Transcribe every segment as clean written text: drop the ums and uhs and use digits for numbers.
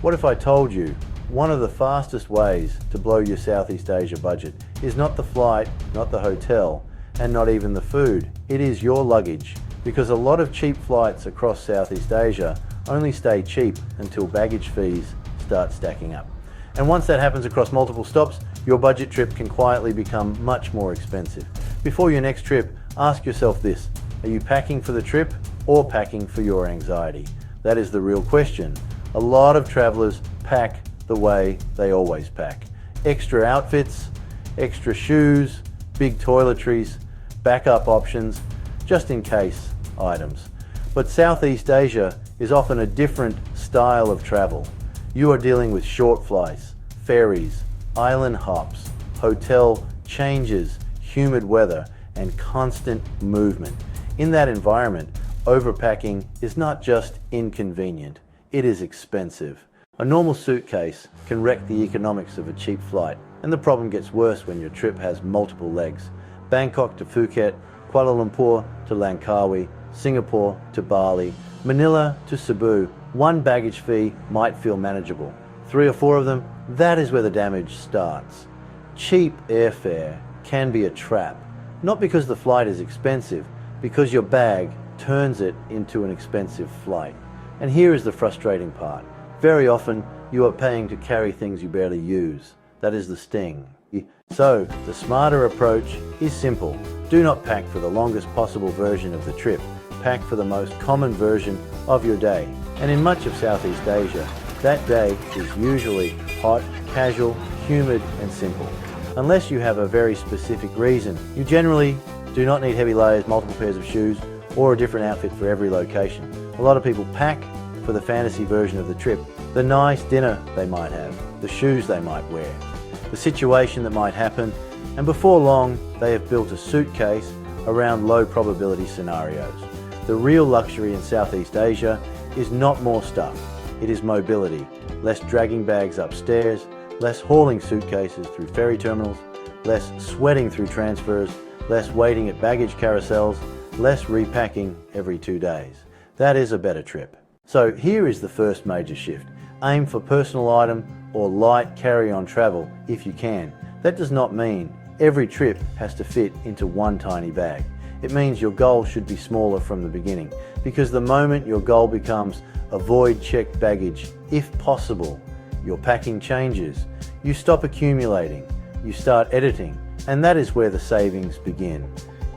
What if I told you one of the fastest ways to blow your Southeast Asia budget is not the flight, not the hotel, and not even the food. It is your luggage. Because a lot of cheap flights across Southeast Asia only stay cheap until baggage fees start stacking up. And once that happens across multiple stops, your budget trip can quietly become much more expensive. Before your next trip, ask yourself this: are you packing for the trip or packing for your anxiety? That is the real question. A lot of travelers pack the way they always pack. Extra outfits, extra shoes, big toiletries, backup options, just in case items. But Southeast Asia is often a different style of travel. You are dealing with short flights, ferries, island hops, hotel changes, humid weather, and constant movement. In that environment, overpacking is not just inconvenient, it is expensive. A normal suitcase can wreck the economics of a cheap flight, and the problem gets worse when your trip has multiple legs. Bangkok to Phuket, Kuala Lumpur to Langkawi, Singapore to Bali, Manila to Cebu. One baggage fee might feel manageable. 3 or 4 of them, that is where the damage starts. Cheap airfare can be a trap, not because the flight is expensive, because your bag turns it into an expensive flight. And here is the frustrating part. Very often, you are paying to carry things you barely use. That is the sting. So, the smarter approach is simple. Do not pack for the longest possible version of the trip. Pack for the most common version of your day. And in much of Southeast Asia, that day is usually hot, casual, humid, and simple. Unless you have a very specific reason, you generally do not need heavy layers, multiple pairs of shoes, or a different outfit for every location. A lot of people pack for the fantasy version of the trip, the nice dinner they might have, the shoes they might wear, the situation that might happen, and before long they have built a suitcase around low probability scenarios. The real luxury in Southeast Asia is not more stuff, it is mobility. Less dragging bags upstairs, less hauling suitcases through ferry terminals, less sweating through transfers, less waiting at baggage carousels, less repacking every 2 days. That is a better trip. So here is the first major shift. Aim for personal item or light carry-on travel if you can. That does not mean every trip has to fit into one tiny bag. It means your goal should be smaller from the beginning, because the moment your goal becomes avoid checked baggage, if possible, your packing changes. You stop accumulating, you start editing, and that is where the savings begin.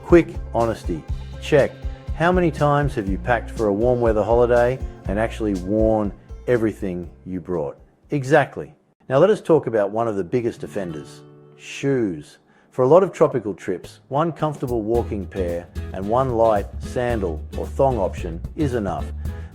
Quick honesty. Check. How many times have you packed for a warm weather holiday and actually worn everything you brought? Exactly. Now let us talk about one of the biggest offenders, shoes. For a lot of tropical trips, one comfortable walking pair and one light sandal or thong option is enough.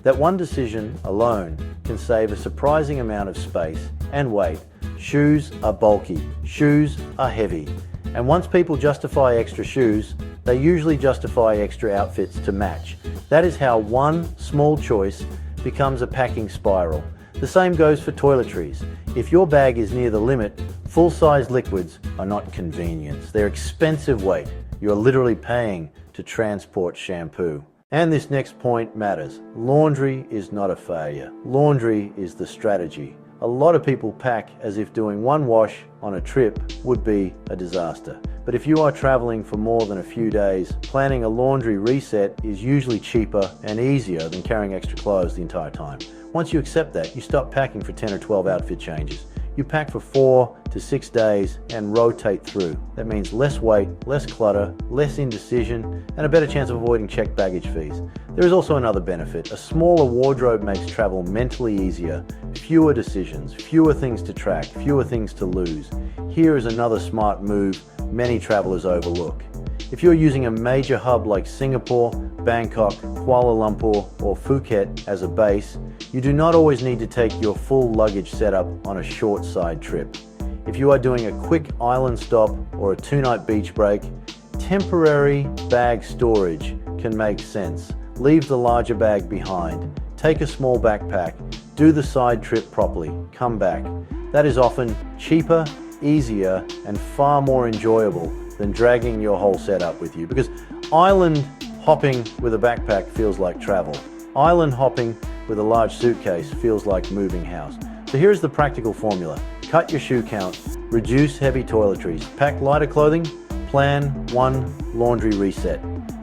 That one decision alone can save a surprising amount of space and weight. Shoes are bulky, shoes are heavy, and once people justify extra shoes, they usually justify extra outfits to match. That is how one small choice becomes a packing spiral. The same goes for toiletries. If your bag is near the limit, full-size liquids are not convenience. They're expensive weight. You're literally paying to transport shampoo. And this next point matters. Laundry is not a failure. Laundry is the strategy. A lot of people pack as if doing one wash on a trip would be a disaster. But if you are traveling for more than a few days, planning a laundry reset is usually cheaper and easier than carrying extra clothes the entire time. Once you accept that, you stop packing for 10 or 12 outfit changes. You pack for 4 to 6 days and rotate through. That means less weight, less clutter, less indecision, and a better chance of avoiding checked baggage fees. There is also another benefit. A smaller wardrobe makes travel mentally easier. Fewer decisions, fewer things to track, fewer things to lose. Here is another smart move many travelers overlook. If you're using a major hub like Singapore, Bangkok, Kuala Lumpur, or Phuket as a base, you do not always need to take your full luggage setup on a short side trip. If you are doing a quick island stop or a 2-night beach break, temporary bag storage can make sense. Leave the larger bag behind. Take a small backpack. Do the side trip properly. Come back. That is often cheaper, easier, and far more enjoyable than dragging your whole setup with you, because island hopping with a backpack feels like travel. Island hopping with a large suitcase feels like moving house. So here's the practical formula. Cut your shoe count, reduce heavy toiletries, pack lighter clothing, plan one laundry reset.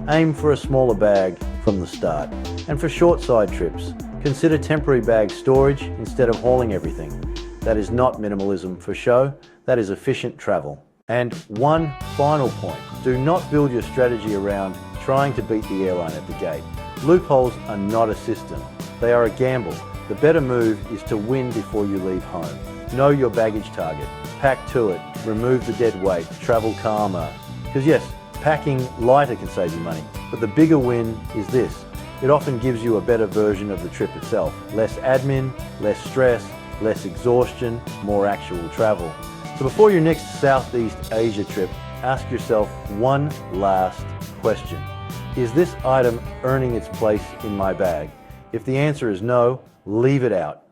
Aim for a smaller bag from the start. And for short side trips, consider temporary bag storage instead of hauling everything. That is not minimalism for show, that is efficient travel. And one final point, do not build your strategy around trying to beat the airline at the gate. Loopholes are not a system, they are a gamble. The better move is to win before you leave home. Know your baggage target, pack to it, remove the dead weight, travel calmer. Because yes, packing lighter can save you money, but the bigger win is this. It often gives you a better version of the trip itself. Less admin, less stress, less exhaustion, more actual travel. So before your next Southeast Asia trip, ask yourself one last question. Is this item earning its place in my bag? If the answer is no, leave it out.